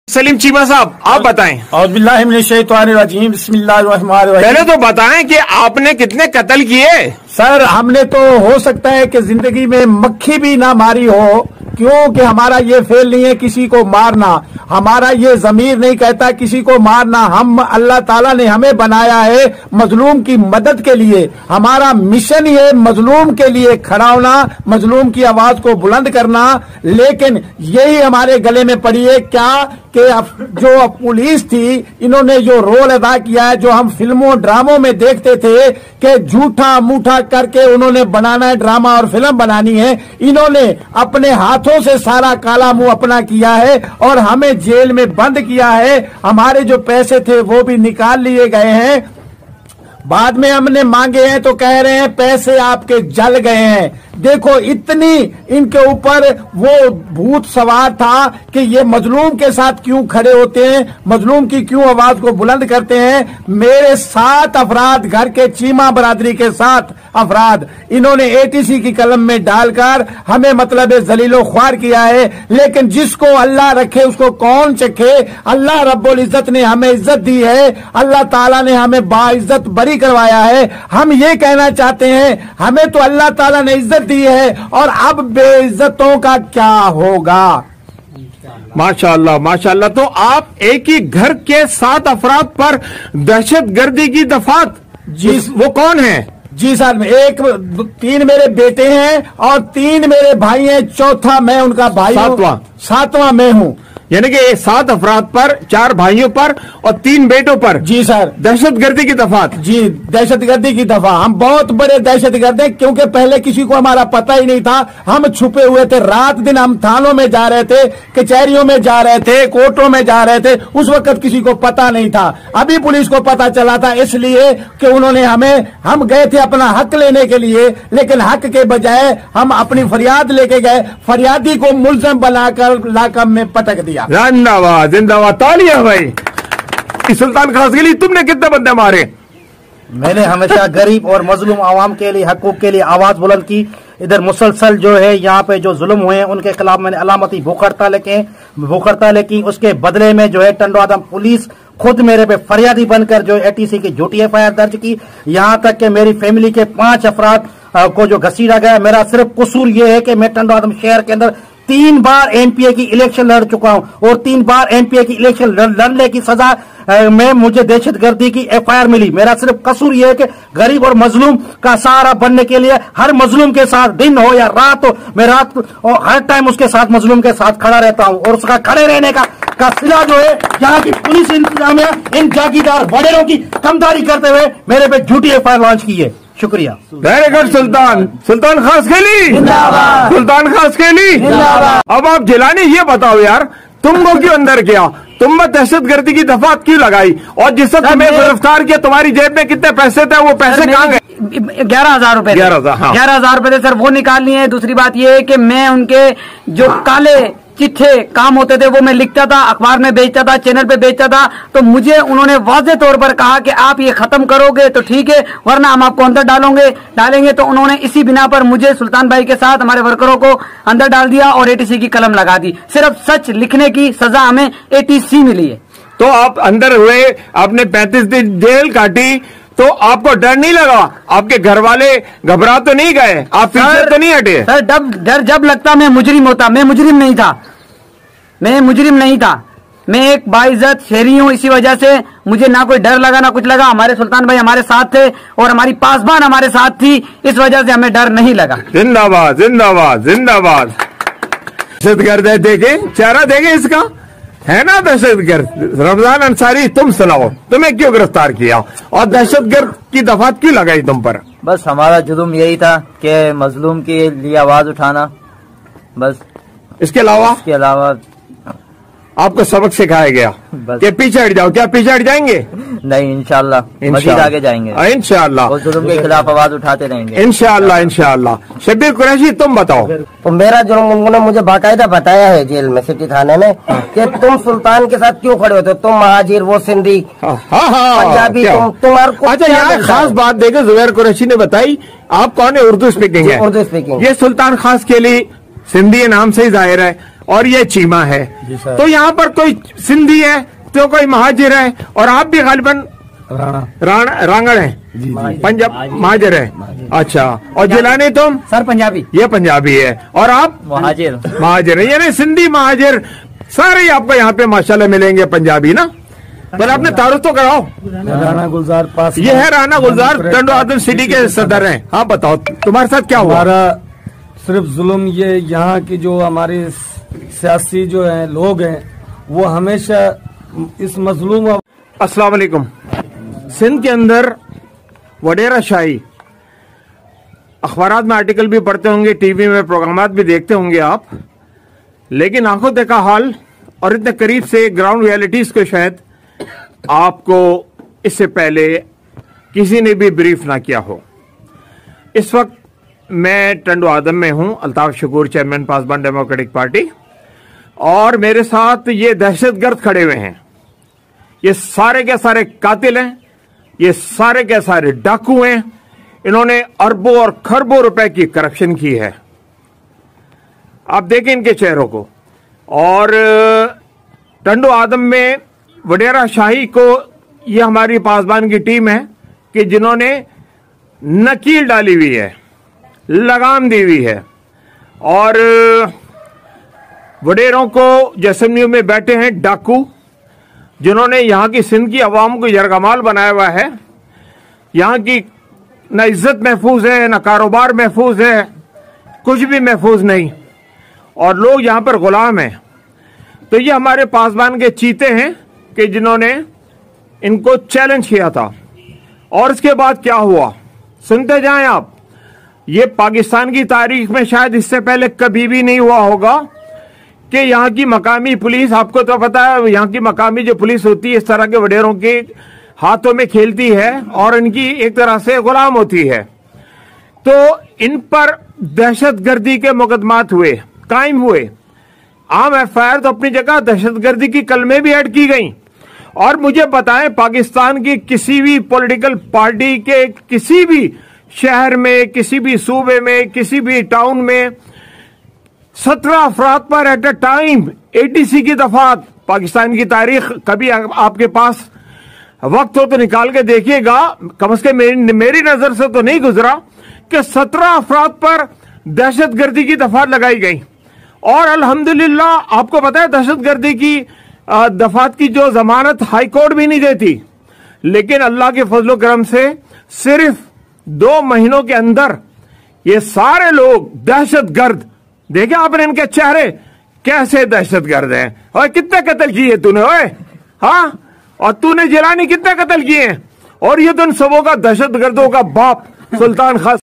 सलीम चीमा साहब, आप बताएं। पहले तो बताएं कि आपने कितने कत्ल किए। सर, हमने तो हो सकता है कि जिंदगी में मक्खी भी ना मारी हो, क्योंकि हमारा ये फेल नहीं है किसी को मारना, हमारा ये जमीर नहीं कहता किसी को मारना। हम अल्लाह ताला ने हमें बनाया है मजलूम की मदद के लिए। हमारा मिशन ही है मजलूम के लिए खड़ा होना, मजलूम की आवाज को बुलंद करना। लेकिन यही हमारे गले में पड़ी है क्या कि जो पुलिस थी, इन्होंने जो रोल अदा किया है, जो हम फिल्मों ड्रामों में देखते थे कि झूठा मूठा करके उन्होंने बनाना है, ड्रामा और फिल्म बनानी है, इन्होंने अपने हाथों से सारा काला मुंह अपना किया है और हमें जेल में बंद किया है। हमारे जो पैसे थे वो भी निकाल लिए गए हैं। बाद में हमने मांगे हैं तो कह रहे हैं पैसे आपके जल गए हैं। देखो, इतनी इनके ऊपर वो भूत सवार था कि ये मजलूम के साथ क्यों खड़े होते हैं, मजलूम की क्यों आवाज को बुलंद करते हैं। मेरे 7 अफराद, घर के चीमा बरादरी के 7 अफराद, इन्होंने एटीसी की कलम में डालकर हमें मतलब जलीलो ख्वार किया है। लेकिन जिसको अल्लाह रखे उसको कौन चखे। अल्लाह रब्बुल इज्जत ने हमें इज्जत दी है, अल्लाह ताला ने हमें बाइज्जत बरी करवाया है। हम ये कहना चाहते हैं, हमें तो अल्लाह ताला ने इज्जत दी है और अब बेइज्जतों का क्या होगा। माशाअल्लाह माशाअल्लाह। तो आप एक ही घर के 7 अफराद पर दहशतगर्दी की दफात, जी वो कौन है? जी सर, 3 मेरे बेटे हैं और 3 मेरे भाई हैं, चौथा मैं उनका भाई हूं, 7वां मैं हूं। यानी कि 7 अफराद पर, 4 भाइयों पर और 3 बेटों पर। जी सर, दहशतगर्दी की दफात। जी, दहशतगर्दी की दफा। हम बहुत बड़े दहशतगर्द हैं, क्योंकि पहले किसी को हमारा पता ही नहीं था। हम छुपे हुए थे, रात दिन हम थानों में जा रहे थे, कचहरियों में जा रहे थे, कोर्टों में जा रहे थे। उस वक्त किसी को पता नहीं था। अभी पुलिस को पता चला था, इसलिए कि उन्होंने हम गए थे अपना हक लेने के लिए, लेकिन हक के बजाय हम अपनी फरियाद लेके गए, फरियादी को मुल्ज़िम बनाकर लाकअप में पटक दिया। जिंदाबाद जिंदाबाद, तालियां भाई। सुल्तान खास के लिए तुमने कितने बंदे मारे? मैंने हमेशा गरीब और मजलूम आवाम के लिए, हकूक के लिए आवाज बुलंद की। इधर मुसलसल जो है यहाँ पे जो जुल्म हुए हैं उनके खिलाफ मैंने अलामती भूख हड़ताल की। उसके बदले में जो है टंडो आदम पुलिस खुद मेरे पे फरियादी बनकर जो एटीसी की झूठी एफआईआर दर्ज की। यहाँ तक कि मेरी फैमिली के 5 अफराद को जो घसीटा गया। मेरा सिर्फ कसूर ये है कि मैं टंडो आदम शहर के अंदर 3 बार एमपीए की इलेक्शन लड़ चुका हूं और 3 बार एमपीए की इलेक्शन लड़ने की सजा में मुझे दहशतगर्दी की एफआईआर मिली। मेरा सिर्फ कसूर यह है कि गरीब और मजलूम का सहारा बनने के लिए हर मजलूम के साथ, दिन हो या रात हो, मैं रात और हर टाइम उसके साथ, मजलूम के साथ खड़ा रहता हूं। और उसका खड़े रहने का सिला जो है यहाँ की पुलिस इंतजामिया इन जागीरदार वडेरों की कमदारी करते हुए मेरे पे झूठी एफआईआर लॉन्च की है। शुक्रिया। Very good. सुल्तान खास खेली, सुल्तान खास खेली। अब आप जिलानी ये बताओ यार, तुमको क्यों अंदर किया? तुम दहशतगर्दी की दफात क्यों लगाई? और जिससे तुम्हें गिरफ्तार किया, तुम्हारी जेब में कितने पैसे थे? वो पैसे कहाँ गए? 11,000 रुपए। 11,000 रुपए थे सर, वो निकाल लिए। दूसरी बात ये है कि मैं उनके जो काले चिट्ठे काम होते थे वो मैं लिखता था, अखबार में बेचता था, चैनल पे बेचता था। तो मुझे उन्होंने वाज़े तौर पर कहा कि आप ये खत्म करोगे तो ठीक है, वरना हम आपको अंदर डालेंगे। तो उन्होंने इसी बिना पर मुझे, सुल्तान भाई के साथ हमारे वर्करों को अंदर डाल दिया और एटीसी की कलम लगा दी। सिर्फ सच लिखने की सजा हमें एटीसी मिली है। तो आप अंदर हुए, आपने 35 दिन जेल काटी, तो आपको डर नहीं लगा? आपके घर वाले घबरा तो नहीं गए? आप पीछे तो नहीं हटे? सर, डर जब लगता मैं मुजरिम होता। मैं मुजरिम नहीं था, मैं एक बाइज्जत शहरी हूँ। इसी वजह से मुझे ना कोई डर लगा ना कुछ लगा। हमारे सुल्तान भाई हमारे साथ थे और हमारी पासबान हमारे साथ थी, इस वजह से हमें डर नहीं लगा। जिंदाबाद जिंदाबाद जिंदाबाद। दहशतगर्द है, देखे चेहरा, देखे इसका, है ना दहशतगर्द। रमजान अंसारी, तुम सुनाओ, तुम्हें क्यों गिरफ्तार किया और दहशतगर्द की दफात क्यों लगाई तुम पर? बस हमारा जुल्म यही था कि मजलूम के लिए आवाज उठाना, बस। इसके अलावा आपको सबक सिखाया गया कि पीछे हट जाओ। क्या पीछे हट जाएंगे? नहीं, इंशाअल्लाह मजीद आगे जाएंगे, इंशाअल्लाह। और जुल्म के खिलाफ आवाज उठाते रहेंगे, इंशाअल्लाह इंशाअल्लाह। शब्बीर कुरैशी, तुम बताओ। तो मेरा जुल्म उन्होंने मुझे बाकायदा बताया है जेल में, सिटी थाने में, कि तुम सुल्तान के साथ क्यों खड़े होते हो? तुम महाजिर, वो सिंधी, पंजाबी, तुम्हारे। अच्छा, यहाँ खास बात देखो, जुबैर कुरैशी ने बताई। आप कौन है? उर्दू स्पीकिंग है। उर्दू स्पीकिंग। ये सुल्तान खास के लिए सिंधी नाम से ही जाहिर है और ये चीमा है। तो यहाँ पर कोई सिंधी है तो कोई महाजिर है, और आप भी गालिबन रांगड़ है, पंजाब महाजिर है। अच्छा, और जिलानी तुम? सर पंजाबी। ये पंजाबी है, और आप? महाजिर है, यानी सिंधी महाजिर सारे आपको यहाँ पे माशाल्लाह मिलेंगे पंजाबी ना। पर आपने तारुफ तो कराओ। राना गुलजार पास, ये है राना गुलजार, टंडो आदम सिटी के सदर हैं। हाँ बताओ तुम्हारे साथ क्या हुआ? हमारा सिर्फ जुल्म ये यहाँ की जो हमारे सियासी जो है लोग हैं वो हमेशा इस मजलूम। अस्सलाम वालेकुम। सिंध के अंदर वडेरा शाही, अखबारात में आर्टिकल भी पढ़ते होंगे, टीवी में प्रोग्रामात भी देखते होंगे आप, लेकिन आंखों देखा हाल और इतने करीब से ग्राउंड रियलिटीज को शायद आपको इससे पहले किसी ने भी ब्रीफ ना किया हो। इस वक्त मैं टंडो आदम में हूं, Altaf Shakoor chairman Pasban democratic party, और मेरे साथ ये दहशतगर्द खड़े हुए हैं। ये सारे के सारे कातिल हैं, ये सारे के सारे डाकू हैं। इन्होंने अरबों और खरबों रुपए की करप्शन की है। आप देखें इनके चेहरों को। और टंडो आदम में वडेरा शाही को, ये हमारी पासबान की टीम है कि जिन्होंने नकील डाली हुई है, लगाम दी हुई है, और वडेरों को जैसलमेर में बैठे हैं डाकू, जिन्होंने यहाँ की सिंध की अवाम को यरगमाल बनाया हुआ है। यहाँ की न इज्जत महफूज है, न कारोबार महफूज है, कुछ भी महफूज नहीं, और लोग यहाँ पर गुलाम हैं। तो ये हमारे पासबान के चीते हैं कि जिन्होंने इनको चैलेंज किया था। और इसके बाद क्या हुआ सुनते जाएं आप। ये पाकिस्तान की तारीख में शायद इससे पहले कभी भी नहीं हुआ होगा कि यहाँ की मकामी पुलिस, आपको तो पता है यहाँ की मकामी जो पुलिस होती है इस तरह के वडेरों के हाथों में खेलती है और इनकी एक तरह से गुलाम होती है। तो इन पर दहशतगर्दी के मुकदमात हुए, कायम हुए। आम एफआईआर तो अपनी जगह, दहशतगर्दी की कलमें भी ऐड की गई। और मुझे बताएं, पाकिस्तान की किसी भी पॉलिटिकल पार्टी के किसी भी शहर में, किसी भी सूबे में, किसी भी टाउन में 17 अफराद पर एट अ टाइम एटीसी की दफात, पाकिस्तान की तारीख कभी आपके पास वक्त हो तो निकाल के देखिएगा, कम से कम मेरी नजर से तो नहीं गुजरा कि 17 अफराद पर दहशतगर्दी की दफात लगाई गई। और अल्हम्दुलिल्लाह आपको पता है दहशतगर्दी की दफात की जो जमानत हाई कोर्ट भी नहीं देती, लेकिन अल्लाह के फजलो करम से सिर्फ 2 महीनों के अंदर ये सारे लोग दहशतगर्द, देखे आपने इनके चेहरे कैसे दहशतगर्द हैं। और कितने कत्ल किए तूने ओए? हाँ, और तूने जिलानी कितने कत्ल किए हैं? और ये तो इन सबों का दहशतगर्दों का बाप सुल्तान खास